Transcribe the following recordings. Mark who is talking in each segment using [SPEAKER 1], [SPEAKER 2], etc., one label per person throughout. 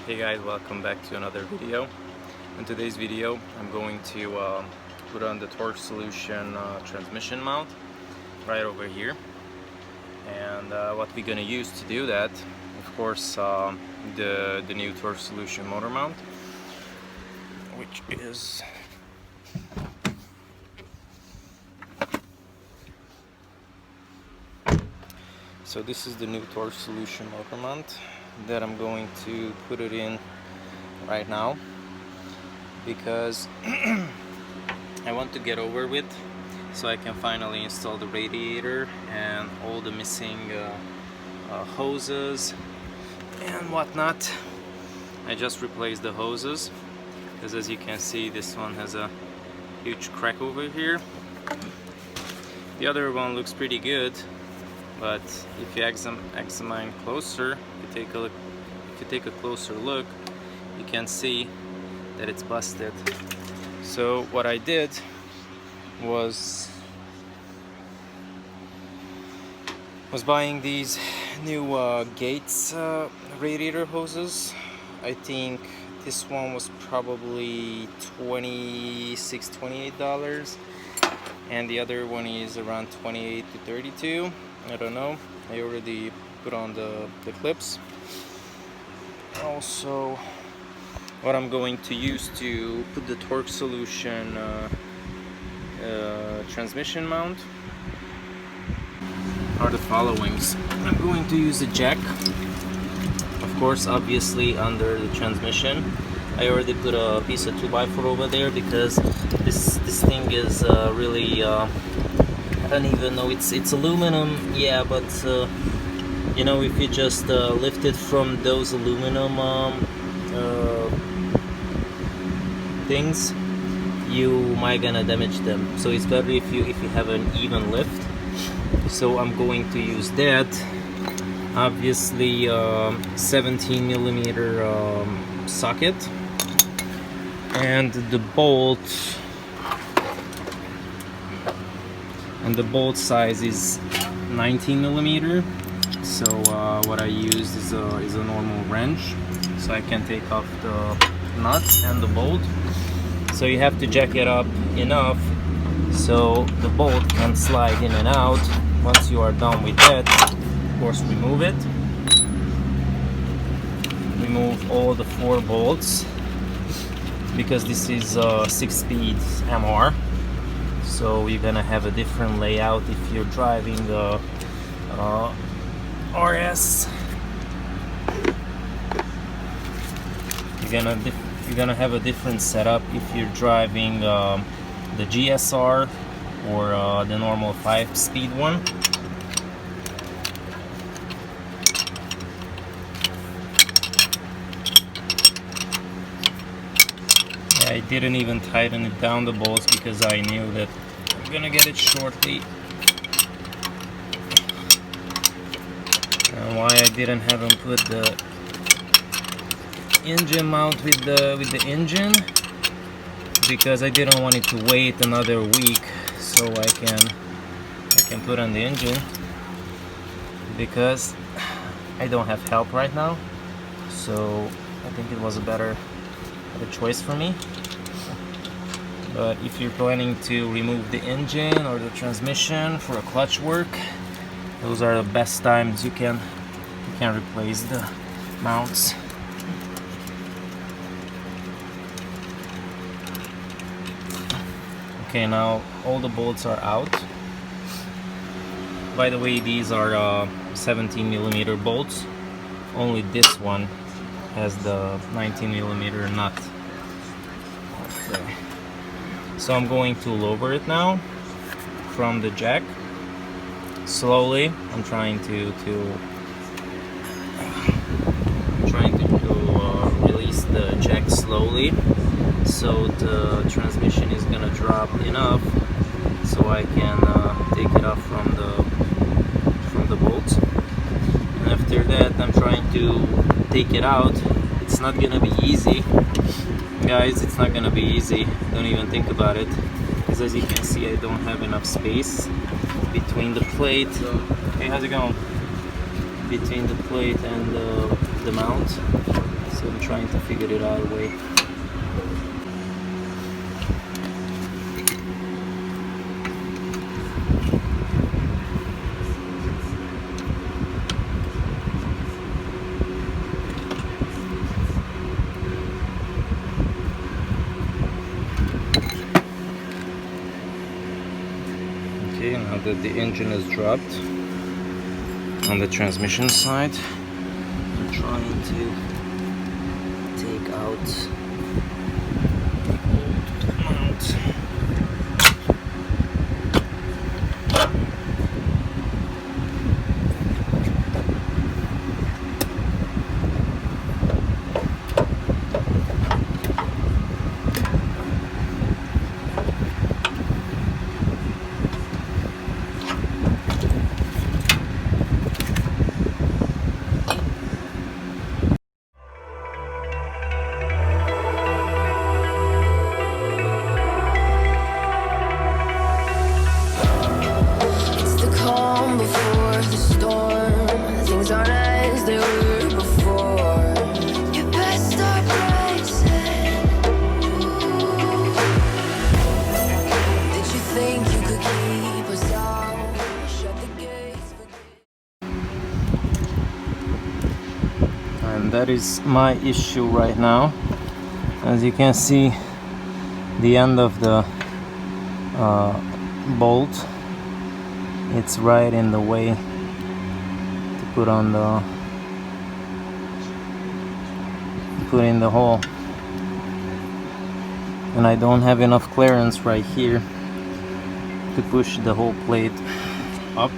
[SPEAKER 1] Hey guys, welcome back to another video. In today's video I'm going to put on the torque solution transmission mount right over here, and what we're gonna use to do that, of course, the new torque solution motor mount, which is so this is the new torque solution motor mount that I'm going to put it in right now, because I want to get over with so I can finally install the radiator and all the missing hoses and whatnot. I just replaced the hoses because, as you can see, this one has a huge crack over here. The other one looks pretty good, but if you examine closer, if you take a closer look, you can see that it's busted. So what I did was buying these new Gates radiator hoses. I think this one was probably $28, and the other one is around $28 to $32. I don't know. I already put on the clips. Also, what I'm going to use to put the torque solution transmission mount are the followings. I'm going to use a jack, of course, obviously under the transmission. I already put a piece of 2x4 over there because this thing is really I don't even know, it's aluminum, yeah, but you know, if you just lift it from those aluminum things, you might gonna damage them. So it's better if you have an even lift. So I'm going to use that. Obviously, 17mm socket, and the bolt. And the bolt size is 19mm. So what I used is a normal wrench, so I can take off the nuts and the bolt. So you have to jack it up enough so the bolt can slide in and out. Once you are done with that, of course, remove it. Remove all the 4 bolts, because this is a 6-speed MR. So you're gonna have a different layout if you're driving the RS. You're gonna have a different setup if you're driving the GSR or the normal 5-speed one. I didn't even tighten it down, the bolts, because I knew that I'm gonna get it shortly. And why I didn't have them put the engine mount with the engine, because I didn't want it to wait another week so I can put on the engine, because I don't have help right now. So I think it was a better choice for me. But if you're planning to remove the engine or the transmission for a clutch work, those are the best times you can replace the mounts. Okay, now all the bolts are out. By the way, these are 17mm bolts. Only this one has the 19mm nut. Okay. So I'm going to lower it now from the jack. Slowly, I'm trying to release the jack slowly, so the transmission is gonna drop enough so I can take it off from the bolts. And after that, I'm trying to take it out. It's not gonna be easy, guys. It's not gonna be easy. Don't even think about it, because as you can see, I don't have enough space between the plate. Hey, how's it going? Between the plate and the mount. So I'm trying to figure it out a way. Okay, now that the engine is dropped on the transmission side, I'm trying to take out the old mount.
[SPEAKER 2] Before the storm, things aren't as they were before. You best start bracing. Did you think you could keep us out? Shut the gates.
[SPEAKER 1] And that is my issue right now. As you can see, the end of the bolt, it's right in the way to put in the hole, and I don't have enough clearance right here to push the whole plate up.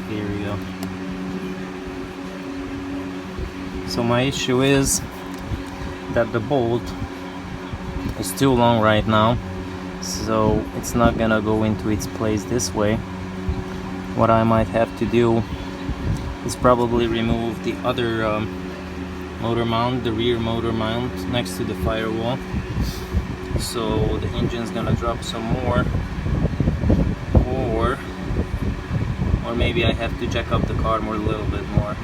[SPEAKER 1] Here we go. So my issue is that the bolt is too long right now, so it's not gonna go into its place this way. What I might have to do is probably remove the other motor mount, the rear motor mount next to the firewall, so the engine's gonna drop some more, or maybe I have to jack up the car a little bit more.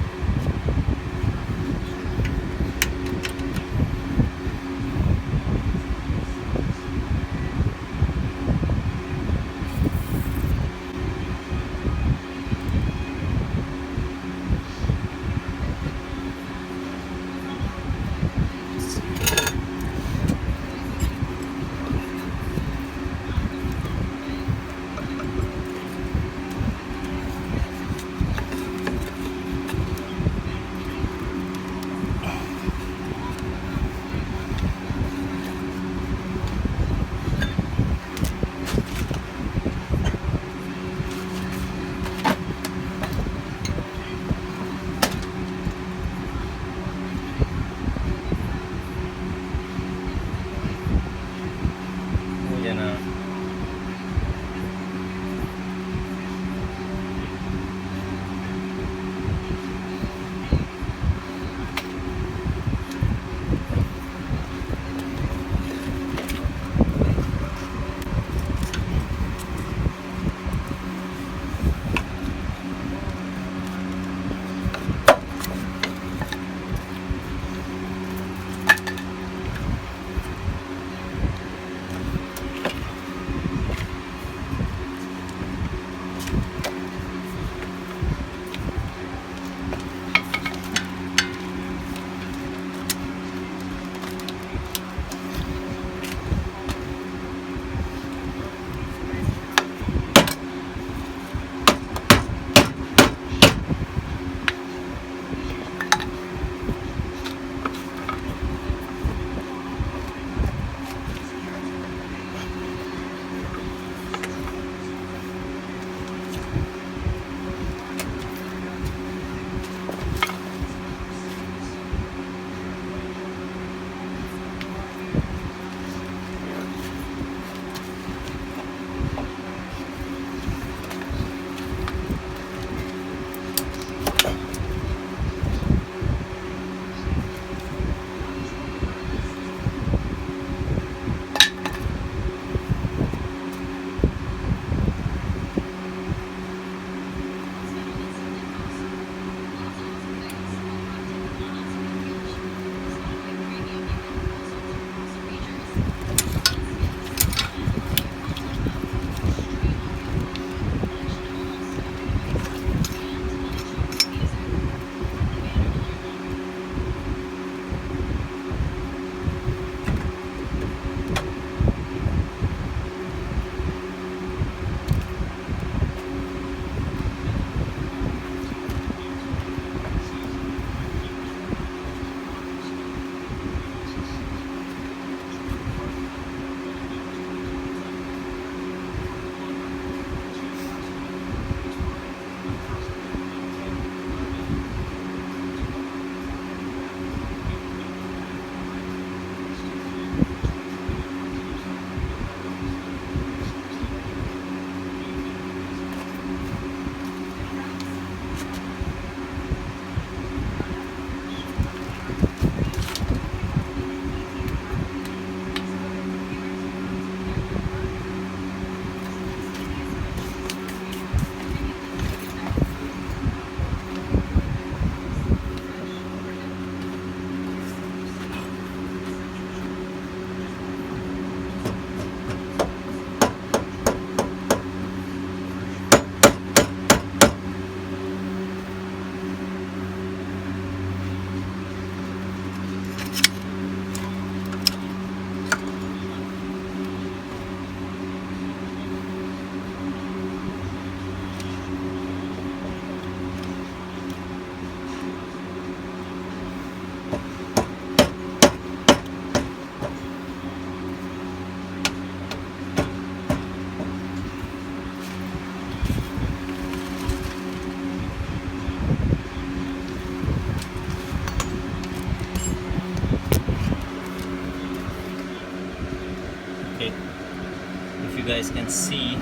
[SPEAKER 1] guys can see,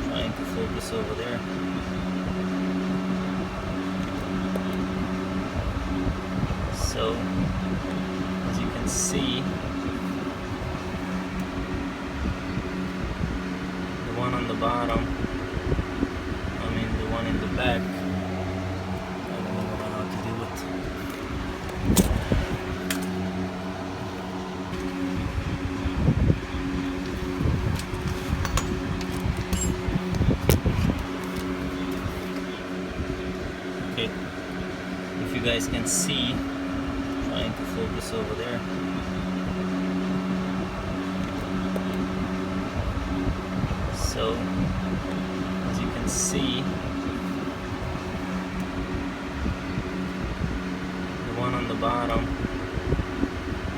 [SPEAKER 1] trying to focus over there. So as you can see, the one on the bottom, I mean the one in the back, I don't know how to do it. Okay, if you guys can see, trying to focus over there. So as you can see, the one on the bottom,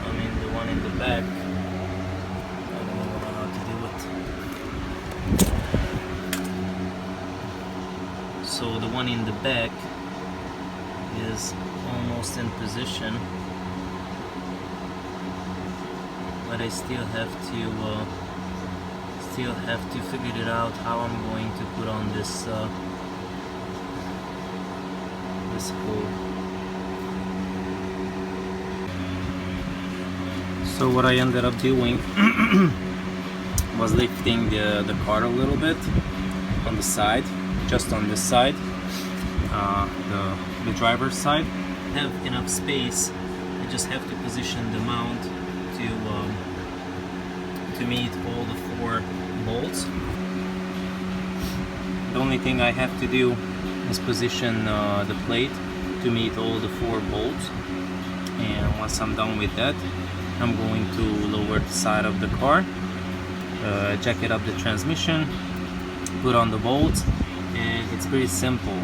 [SPEAKER 1] I mean the one in the back, I don't know how to do it. So the one in the back is almost in position, but I still have to figure it out how I'm going to put on this this hole. So what I ended up doing was lifting the car a little bit on the side, just on this side, the driver's side. Have enough space. I just have to position the mount to meet all the 4 bolts. The only thing I have to do is position the plate to meet all the 4 bolts, and once I'm done with that, I'm going to lower the side of the car, jacket up the transmission, put on the bolts, and it's pretty simple.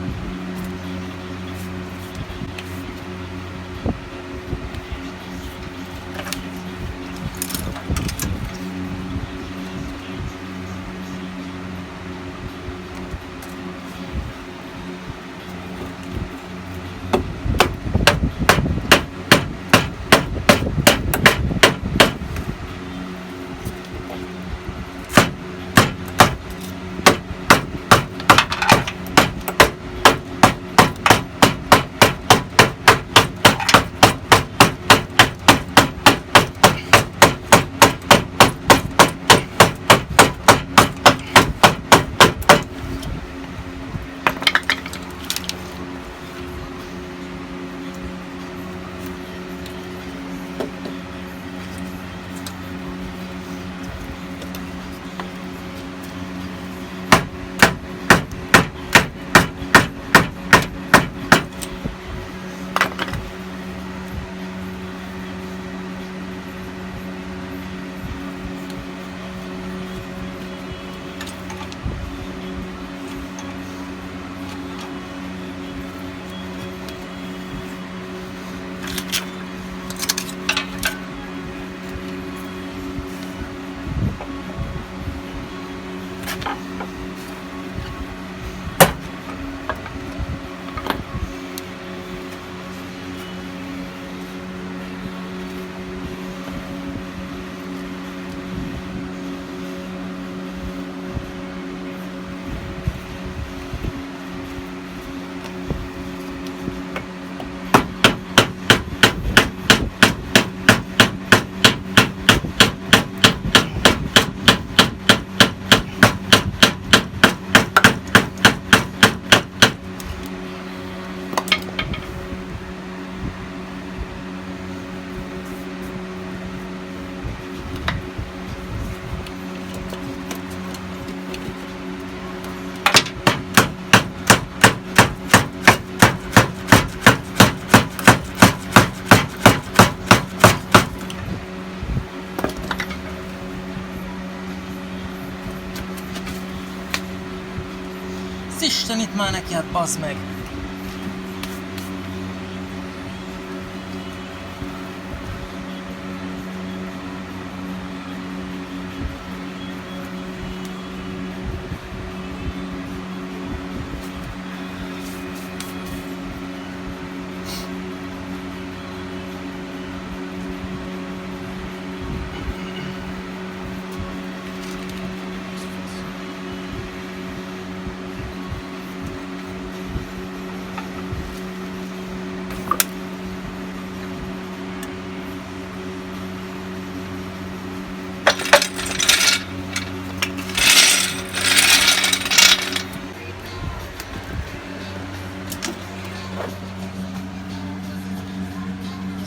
[SPEAKER 1] Istenit már neki, hát bazd meg!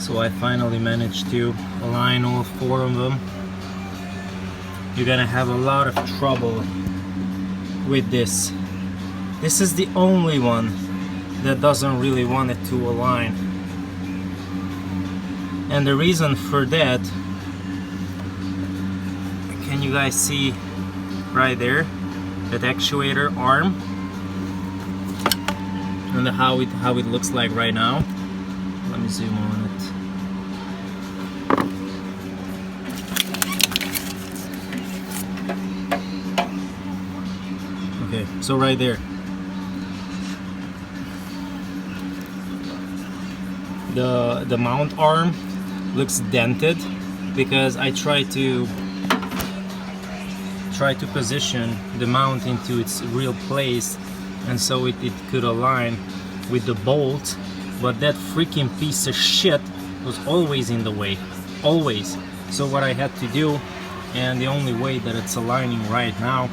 [SPEAKER 1] So I finally managed to align all 4 of them. You're gonna have a lot of trouble with this. This is the only one that doesn't really want it to align. And the reason for that, can you guys see right there, that actuator arm, and how it looks like right now? Let me zoom on it. Okay, so right there, the mount arm looks dented because I tried to position the mount into its real place, and so it could align with the bolt, but that freaking piece of shit was always in the way, always. So what I had to do, and the only way that it's aligning right now,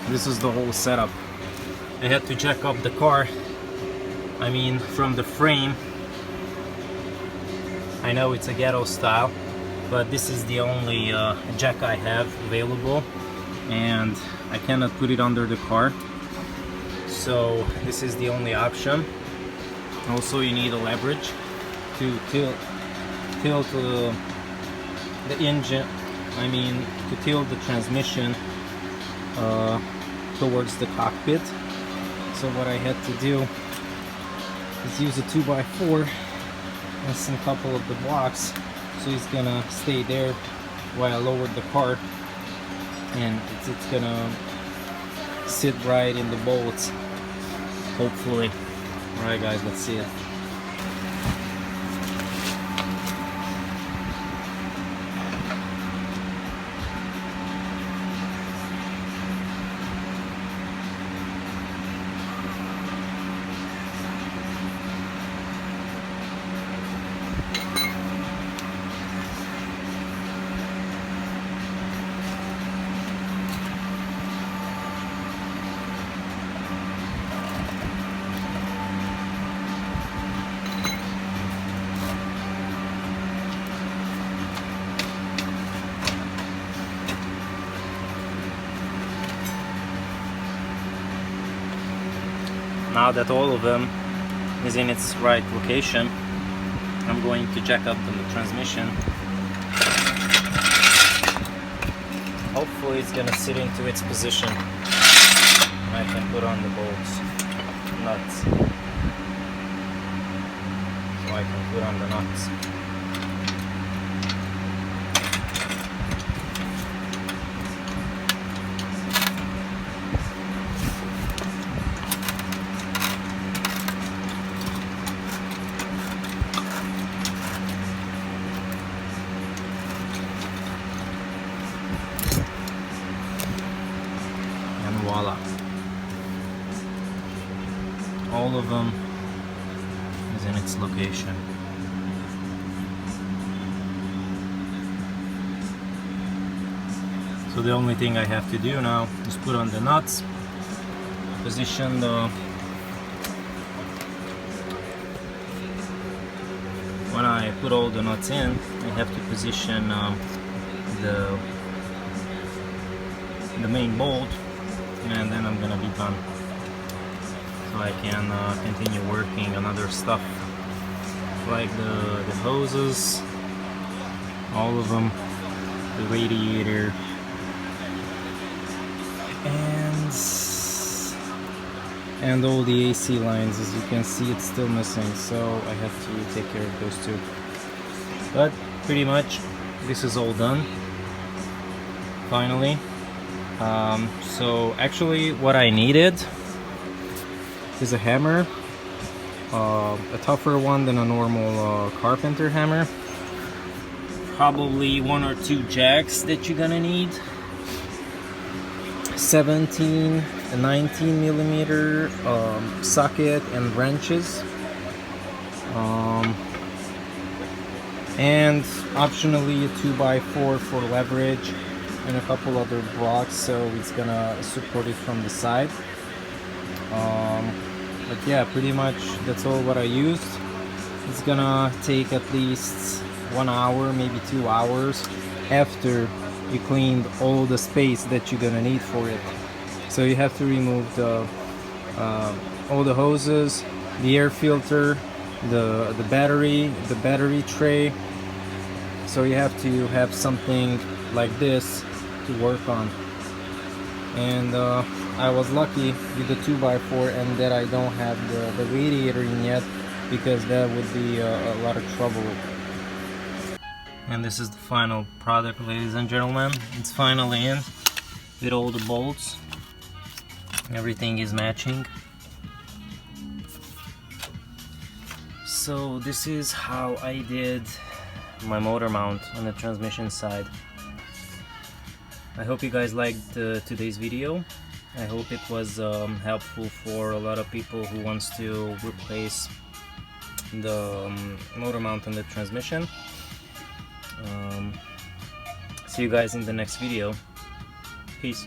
[SPEAKER 1] this is the whole setup. I had to jack up the car, I mean from the frame. I know it's a ghetto style, but this is the only jack I have available, and I cannot put it under the car, so this is the only option. Also, you need a leverage to tilt the engine, I mean to tilt the transmission towards the cockpit. So what I had to do is use a 2x4 and some couple of the blocks, so it's gonna stay there while I lower the car, and it's gonna sit right in the bolts, hopefully. Alright guys, let's see it. Now that all of them is in its right location, I'm going to jack up the transmission. Hopefully it's gonna sit into its position and I can put on the bolts, nuts. So I can put on the nuts. Voila. All of them is in its location. So the only thing I have to do now is put on the nuts, position the... When I put all the nuts in, I have to position the main bolt, and then I'm gonna be done, so I can continue working on other stuff like the hoses, all of them, the radiator, and all the AC lines. As you can see, it's still missing, so I have to take care of those too. But pretty much this is all done finally. So actually what I needed is a hammer, a tougher one than a normal carpenter hammer, probably 1 or 2 jacks that you're gonna need, 17 and 19 millimeter socket and wrenches, and optionally a 2x4 for leverage, and a couple other blocks so it's gonna support it from the side. But yeah, pretty much that's all what I used. It's gonna take at least 1 hour, maybe 2 hours after you cleaned all the space that you're gonna need for it. So you have to remove the all the hoses, the air filter, the battery tray. So you have to have something like this to work on. And I was lucky with the 2x4 and that I don't have the radiator in yet, because that would be a lot of trouble. And this is the final product, ladies and gentlemen. It's finally in with all the bolts. Everything is matching. So this is how I did my motor mount on the transmission side. I hope you guys liked today's video. I hope it was helpful for a lot of people who wants to replace the motor mount on the transmission. See you guys in the next video. Peace.